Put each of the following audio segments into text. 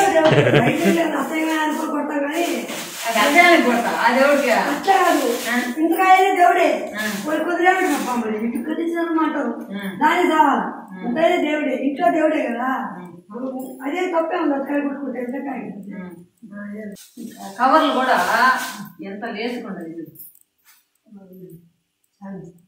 ఇంట్లో అసహ్యంగా అనుకోకుంటాం కానీ అట్లా కాదు ఇంట్లో అయినా దేవుడే కొద్దిరేడు పంపండి ఇటు కుదించినమాట దాన్ని కావాలి ఇంతైనా దేవుడే ఇంట్లో దేవుడే కదా అదే తప్పే ఉంది కాయ కొట్టుకుంటే ఎంత కాయ కవర్లు కూడా ఎంత లేచుకుంటది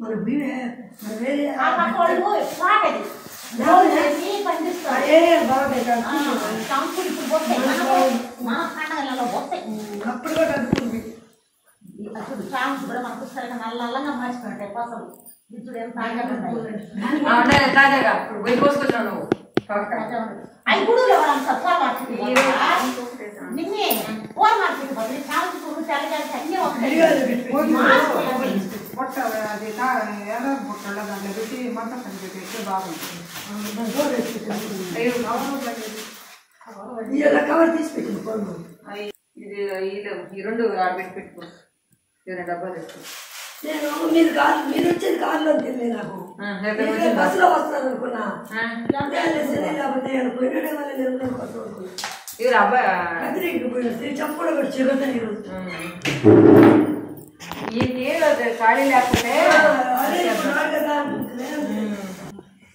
మన వేరే అప్పుడు కూడా కలుపుకుంది కూడా మనకు నల్లగా మార్చుకుంటాయి పసలు ఇప్పుడు ఎంత తాజాగా ఇప్పుడు పోయి కోసుకొచ్చావు నువ్వు అవి కూడా నిన్నే ఫోన్ మార్కెట్ చాలు తెల్లగాలి అన్నీ వస్తాయి మొత్తం పెట్టి బాగుంటుంది కవర్ తీసి పెట్టింది ఇది ఈ రెండు పెట్టుకో డబ్బాలు వేసుకో నేను మీరు వచ్చేది కారులో తింది నాకు బస్సులో వస్తాను అనుకున్నా లేకపోతే పోయినాడే వల్ల నేను అబ్బాయి పోయిన చెప్పడం కూడా చిరుగుతాను ఈరోజు ఈ నీళ్ళు ఖాళీ లేకపోతే కదా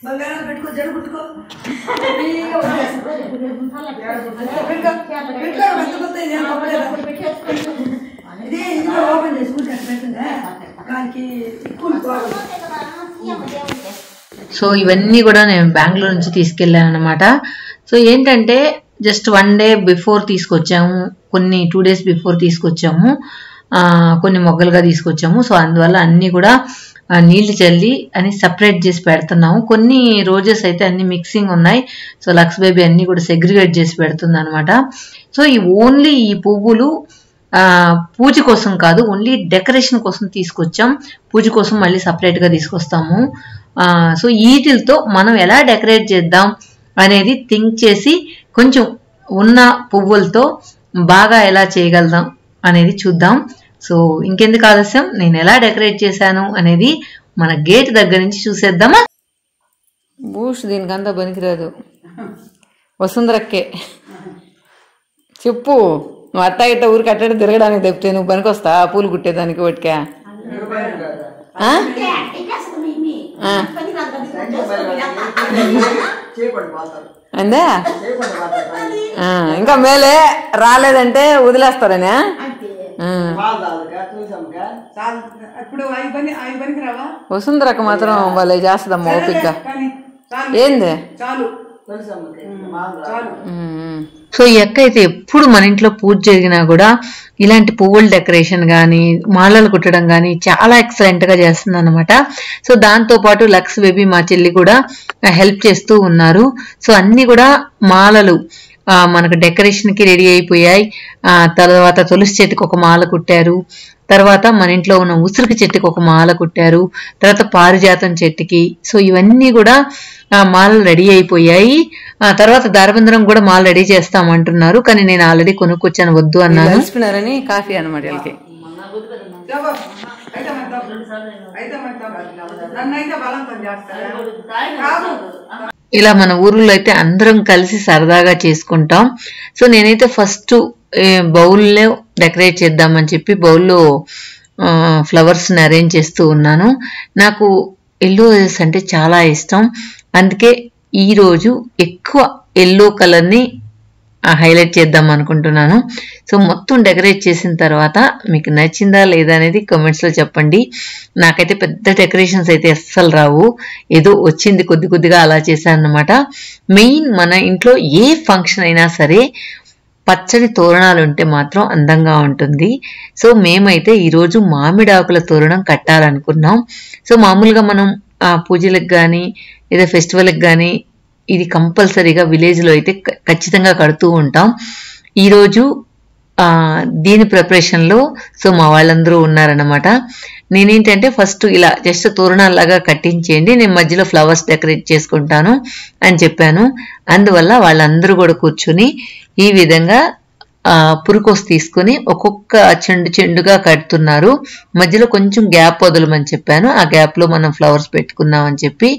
బంగారం పెట్టుకో జరుగుతుకో ఇదే ఇంట్లో ఓపెన్ చేసుకుంటే అట్లా దానికి సో ఇవన్నీ కూడా నేను బెంగళూరు నుంచి తీసుకెళ్ళాను అనమాట. సో ఏంటంటే జస్ట్ 1 డే బిఫోర్ తీసుకొచ్చాము, కొన్ని 2 days బిఫోర్ తీసుకొచ్చాము, కొన్ని మొగ్గలుగా తీసుకొచ్చాము. సో అందువల్ల అన్నీ కూడా నీళ్లు చల్లి అని సపరేట్ చేసి పెడుతున్నాము. కొన్ని రోజెస్ అయితే అన్ని మిక్సింగ్ ఉన్నాయి. సో లక్స్ బేబీ అన్ని కూడా సెగ్రిగేట్ చేసి పెడుతుంది అనమాట. సో ఈ ఓన్లీ ఈ పువ్వులు పూజ కోసం కాదు, ఓన్లీ డెకరేషన్ కోసం తీసుకొచ్చాం. పూజ కోసం మళ్ళీ సపరేట్గా తీసుకొస్తాము. సో వీటితో మనం ఎలా డెకరేట్ చేద్దాం అనేది థింక్ చేసి కొంచెం ఉన్న పువ్వులతో బాగా ఎలా చేయగలుగుతాం అనేది చూద్దాం. సో ఇంకెందుకు ఆలస్యం, నేను ఎలా డెకరేట్ చేశాను అనేది మన గేట్ దగ్గర నుంచి చూసేద్దామా. బూష్ దీనికంతా పనికిరాదు, వసుంధరక్కే చెప్పు. నువ్వు అత్త ఇట్ట ఊరికి అట్టడి తిరగడానికి తప్పితే నువ్వు పనికొస్తా పూలు కుట్టేదానికి ఒకటికా? అందే ఇంకా మేలే రాలేదంటే వదిలేస్తారనే. వసుంధరక్క మాత్రం వాళ్ళే చేస్తుందమ్మా ఓపిక. ఏంది సో ఈ అక్క అయితే ఎప్పుడు మన ఇంట్లో పూజ జరిగినా కూడా ఇలాంటి పువ్వుల డెకరేషన్ కానీ మాలలు కుట్టడం కానీ చాలా ఎక్సలెంట్ గా చేస్తుంది అనమాట. సో దాంతో పాటు లక్స్ బేబీ మా చెల్లి కూడా హెల్ప్ చేస్తూ ఉన్నారు. సో అన్ని కూడా మాలలు మనకు డెకరేషన్ కి రెడీ అయిపోయాయి. తర్వాత తులసి చెట్టుకి ఒక మాల కుట్టారు, తర్వాత మన ఇంట్లో ఉన్న ఉసిరికి చెట్టుకి ఒక మాల కుట్టారు, తర్వాత పారిజాతం చెట్టుకి. సో ఇవన్నీ కూడా మాలలు రెడీ అయిపోయాయి. తర్వాత దారబంధనం కూడా మాల రెడీ చేస్తామంటున్నారు, కానీ నేను ఆల్రెడీ కొనుక్కొచ్చాను, వద్దు అన్నాను. కాఫీ అనమాట వీళ్ళకి. ఇలా మన ఊర్లో అయితే అందరం కలిసి సరదాగా చేసుకుంటాం. సో నేనైతే ఫస్ట్ బౌల్లో డెకరేట్ చేద్దామని చెప్పి బౌల్లో ఫ్లవర్స్ని అరేంజ్ చేస్తూ ఉన్నాను. నాకు ఎల్లో అంటే చాలా ఇష్టం, అందుకే ఈరోజు ఎక్కువ ఎల్లో కలర్ని హైలైట్ చేద్దాం అనుకుంటున్నాను. సో మొత్తం డెకరేట్ చేసిన తర్వాత మీకు నచ్చిందా లేదా అనేది కామెంట్స్లో చెప్పండి. నాకైతే పెద్ద డెకరేషన్స్ అయితే అస్సలు రావు, ఏదో వచ్చింది కొద్ది కొద్దిగా అలా చేశాను అనమాట. మెయిన్ మన ఇంట్లో ఏ ఫంక్షన్ అయినా సరే పచ్చడి తోరణాలు ఉంటే మాత్రం అందంగా ఉంటుంది. సో మేమైతే ఈరోజు మామిడాకుల తోరణం కట్టాలనుకున్నాం. సో మామూలుగా మనం పూజలకు కానీ లేదా ఫెస్టివల్కి కానీ ఇది కంపల్సరీగా విలేజ్లో అయితే ఖచ్చితంగా కడుతూ ఉంటాం. ఈరోజు దీని ప్రిపరేషన్లో సో మా వాళ్ళందరూ ఉన్నారనమాట. నేనేంటంటే ఫస్ట్ ఇలా జస్ట్ తోరణాల్లాగా కట్టించేయండి, నేను మధ్యలో ఫ్లవర్స్ డెకరేట్ చేసుకుంటాను అని చెప్పాను. అందువల్ల వాళ్ళందరూ కూడా కూర్చుని ఈ విధంగా పురుకోస్ తీసుకుని ఒక్కొక్క చెండుగా కడుతున్నారు. మధ్యలో కొంచెం గ్యాప్ వదలమని చెప్పాను, ఆ గ్యాప్లో మనం ఫ్లవర్స్ పెట్టుకుందాం అని చెప్పి.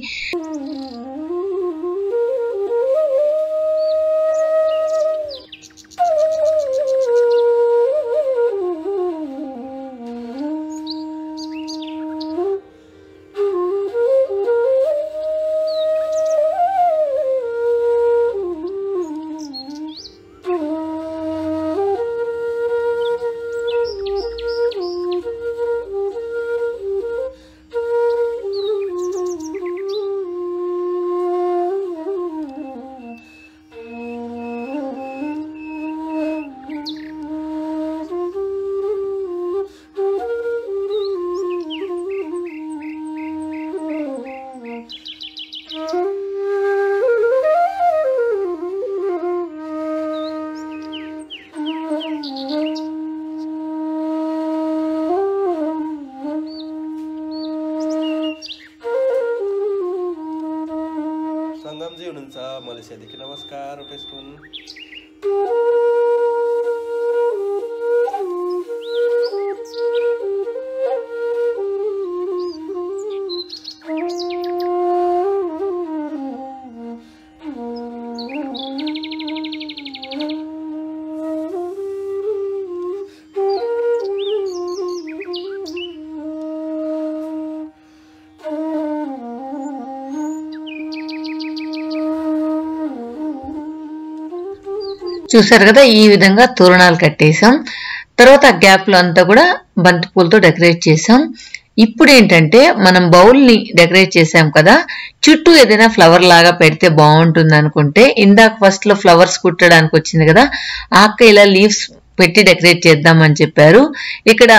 Malaysia Diki Namaskar Pespun. చూసారు కదా, ఈ విధంగా తోరణాలు కట్టేసాం. తర్వాత ఆ గ్యాప్ లో అంతా కూడా బంతి పూలతో డెకరేట్ చేసాం. ఇప్పుడు ఏంటంటే మనం బౌల్ ని డెకరేట్ చేసాం కదా, చుట్టూ ఏదైనా ఫ్లవర్ లాగా పెడితే బాగుంటుంది అనుకుంటే, ఇందాక ఫస్ట్ లో ఫ్లవర్స్ కుట్టడానికి వచ్చింది కదా, ఆ అక్క ఇలా లీవ్స్ పెట్టి డెకరేట్ చేద్దామని చెప్పారు. ఇక్కడ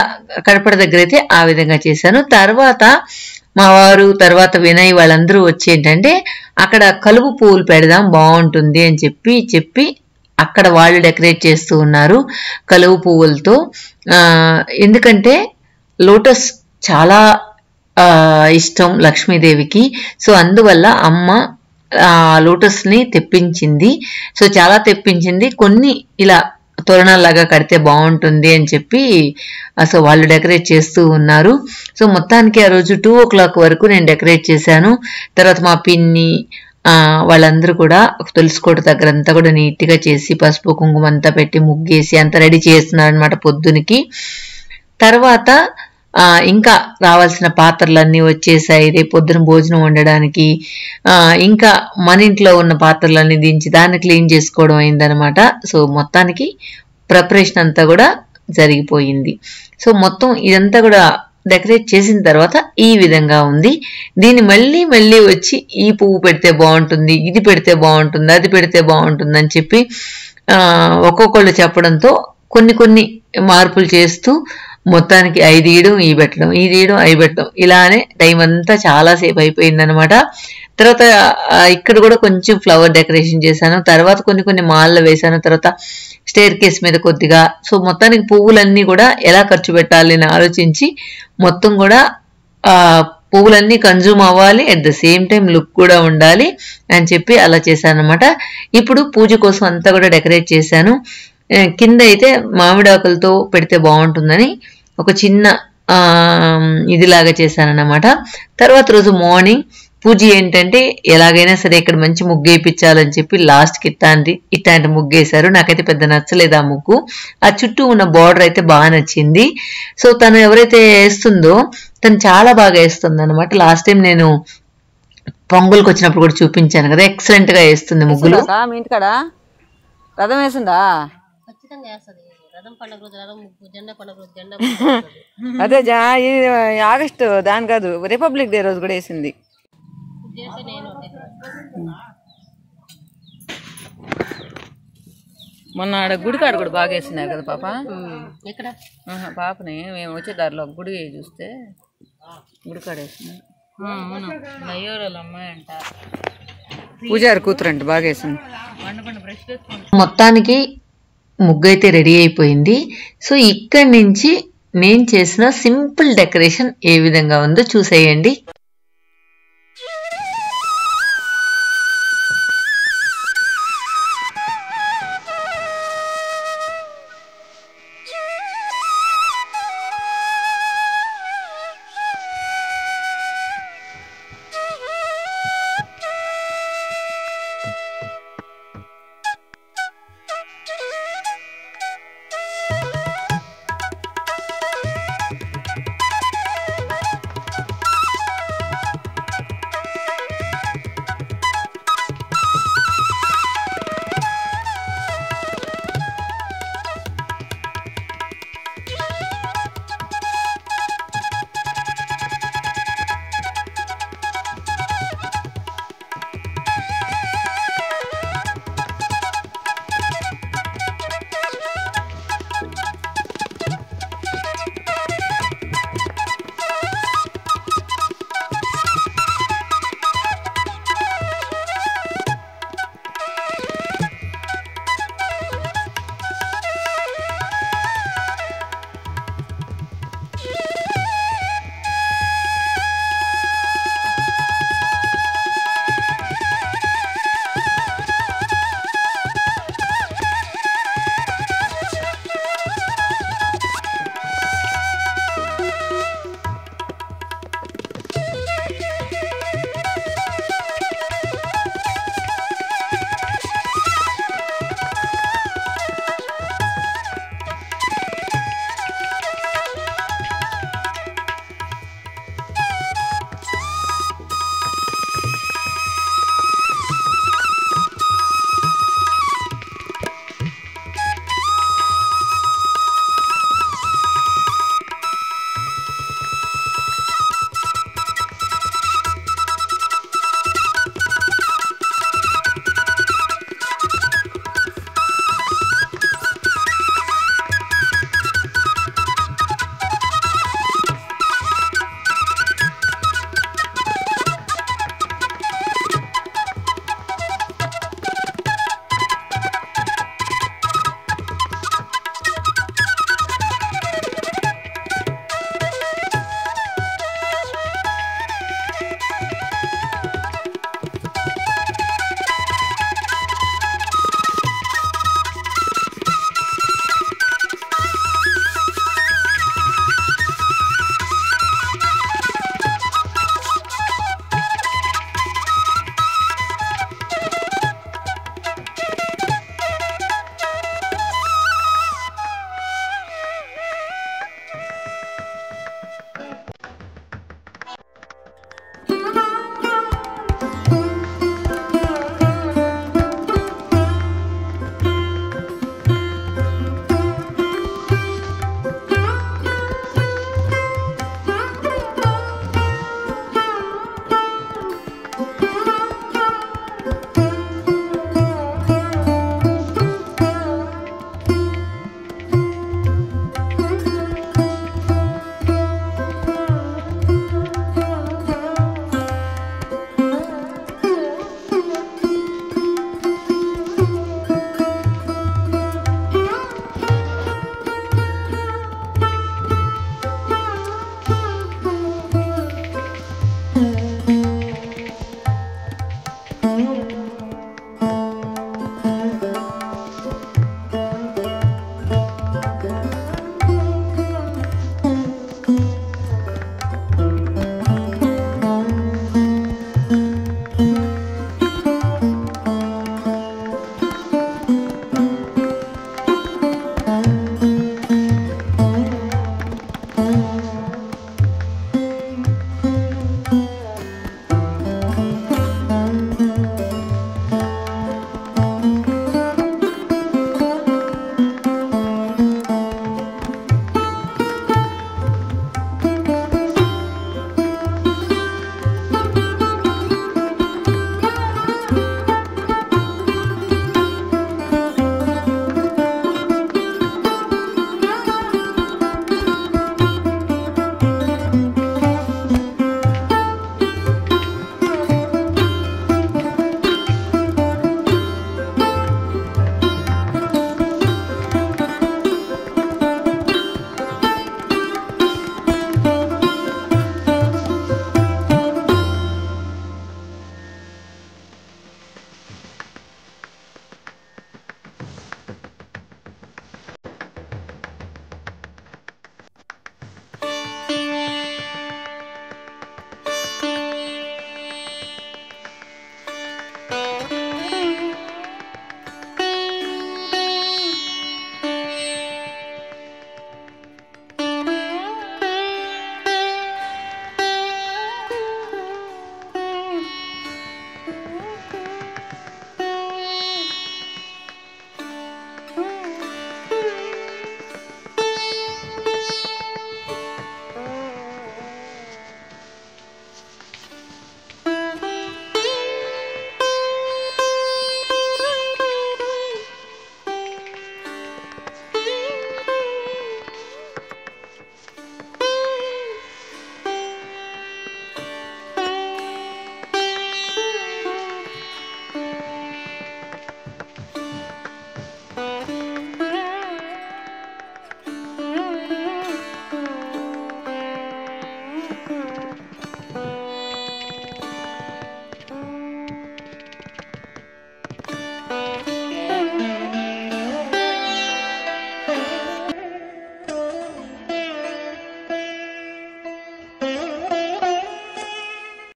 కడపడ దగ్గర అయితే ఆ విధంగా చేశాను. తర్వాత మా వారు, తర్వాత వినయ్ వాళ్ళందరూ వచ్చి ఏంటంటే అక్కడ కలుపు పువ్వులు పెడదాం బాగుంటుంది అని చెప్పి అక్కడ వాళ్ళు డెకరేట్ చేస్తూ ఉన్నారు కలువ పువ్వులతో. ఎందుకంటే లోటస్ చాలా ఇష్టం లక్ష్మీదేవికి. సో అందువల్ల అమ్మ లోటస్ ని తెప్పించింది. సో చాలా తెప్పించింది. కొన్ని ఇలా తోరణాలాగా కడితే బాగుంటుంది అని చెప్పి సో వాళ్ళు డెకరేట్ చేస్తూ ఉన్నారు. సో మొత్తానికి ఆ రోజు 2 o'clock వరకు నేను డెకరేట్ చేశాను. తర్వాత మా పిన్ని వాళ్ళందరూ కూడా తులసికోట దగ్గర అంతా కూడా నీట్ గా చేసి పసుపు కుంకుమ అంతా పెట్టి ముగ్గేసి అంతా రెడీ చేస్తున్నారు అనమాట పొద్దునికి. తర్వాత ఇంకా రావాల్సిన పాత్రలన్నీ వచ్చేసాయి రేపు పొద్దున భోజనం వండడానికి. ఇంకా మన ఇంట్లో ఉన్న పాత్రలన్నీ దించి దాన్ని క్లీన్ చేసుకోవడం అయిందనమాట. సో మొత్తానికి ప్రిపరేషన్ అంతా కూడా జరిగిపోయింది. సో మొత్తం ఇదంతా కూడా డెకరేట్ చేసిన తర్వాత ఈ విధంగా ఉంది. దీన్ని మళ్ళీ వచ్చి ఈ పువ్వు పెడితే బాగుంటుంది, ఇది పెడితే బాగుంటుంది, అది పెడితే బాగుంటుంది అని చెప్పి ఒక్కొక్కళ్ళు చెప్పడంతో కొన్ని మార్పులు చేస్తూ మొత్తానికి 5 ఇయడం ఈ పెట్టడం, ఇది ఇయడం అవి పెట్టడం, ఇలానే టైం అంతా చాలాసేపు అయిపోయిందనమాట. తర్వాత ఇక్కడ కూడా కొంచెం ఫ్లవర్ డెకరేషన్ చేశాను. తర్వాత కొన్ని మాల్లో వేశాను. తర్వాత స్టేర్ కేస్ మీద కొద్దిగా. సో మొత్తానికి పువ్వులన్నీ కూడా ఎలా ఖర్చు పెట్టాలి అని ఆలోచించి మొత్తం కూడా పువ్వులన్నీ కన్జ్యూమ్ అవ్వాలి, at the same time look కూడా ఉండాలి అని చెప్పి అలా చేశాను అనమాట. ఇప్పుడు పూజ కోసం అంతా కూడా డెకరేట్ చేశాను. కింద అయితే మామిడాకులతో పెడితే బాగుంటుందని ఒక చిన్న ఇదిలాగా చేశానన్నమాట. తర్వాత రోజు మార్నింగ్ పూజ ఏంటంటే ఎలాగైనా సరే ఇక్కడ మంచి ముగ్గు వేయించాలని చెప్పి లాస్ట్కి ఇట్లాంటి ముగ్గు వేశారు. నాకైతే పెద్ద నచ్చలేదు ఆ ముగ్గు. ఆ చుట్టూ ఉన్న బార్డర్ అయితే బాగా నచ్చింది. సో తను ఎవరైతే వేస్తుందో తను చాలా బాగా వేస్తుంది అనమాట. లాస్ట్ టైం నేను పొంగల్కి వచ్చినప్పుడు కూడా చూపించాను కదా, ఎక్సలెంట్ గా వేస్తుంది ముగ్గులు. మీ ఇంటికాడ రథం వేసిందా? అదే ఆగస్టు దాని కాదు, రిపబ్లిక్ డే రోజు కూడా వేసింది. మొన్న ఆడ గుడికాడ కూడా బాగా వేసినాయి కదా పాప. ఇక్కడ పాపని మేము వచ్చే దారిలో ఒక గుడి చూస్తే గుడికాడ వేసినాయి. అమ్మాయి అంట, పూజారి కూతురు అంటే బాగా వేసింది. మొత్తానికి ముగ్గు అయితే రెడీ అయిపోయింది. సో ఇక్కడి నుంచి నేను చేసిన సింపుల్ డెకరేషన్ ఏ విధంగా ఉందో చూసేయండి.